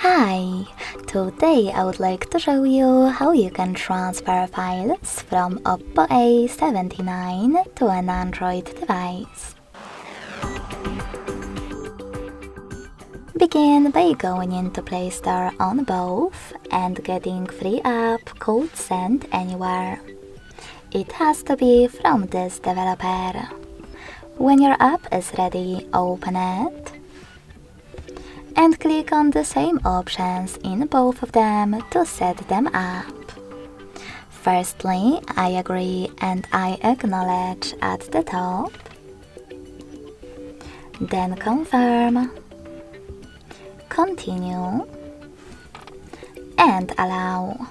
Hi! Today I would like to show you how you can transfer files from OPPO A79 to an Android device. Begin by going into Play Store on both and getting free app called Send Anywhere. It has to be from this developer. When your app is ready, open it and click on the same options in both of them to set them up. Firstly, I agree and I acknowledge at the top. Then confirm, continue, and allow.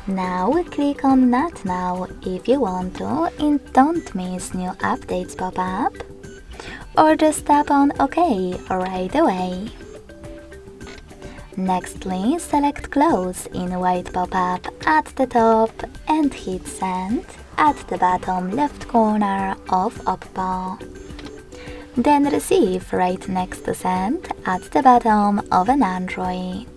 Now click on Not Now if you want to and don't miss new updates pop up, or just tap on OK right away. Nextly, select Close in white pop-up at the top and hit Send at the bottom left corner of OPPO. Then Receive right next to Send at the bottom of an Android.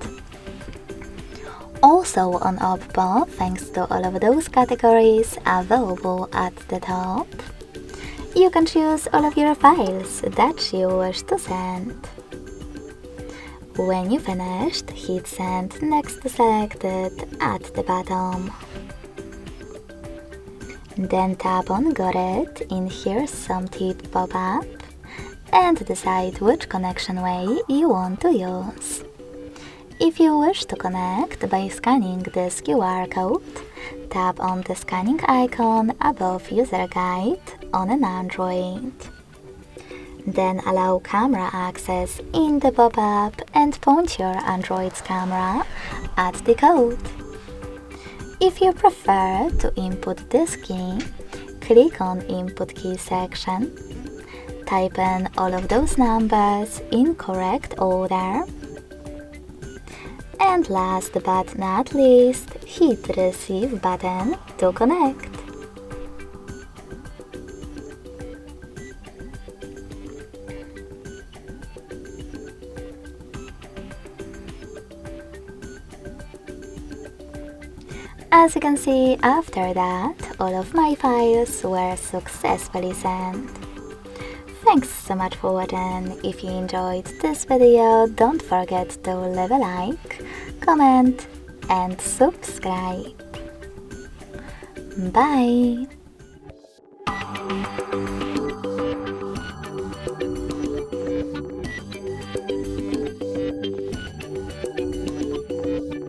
Also on OPPO, thanks to all of those categories available at the top, you can choose all of your files that you wish to send. When you finished, hit Send next to Selected at the bottom. Then tap on Got It in Here's Some Tip pop-up and decide which connection way you want to use. If you wish to connect by scanning this QR code, tap on the scanning icon above User Guide on an Android. Then allow camera access in the pop-up and point your Android's camera at the code. If you prefer to input this key, click on Input Key section, type in all of those numbers in correct order, and last but not least, hit the Receive button to connect. As you can see, after that, all of my files were successfully sent. Thanks so much for watching. If you enjoyed this video, don't forget to leave a like, comment and subscribe. Bye!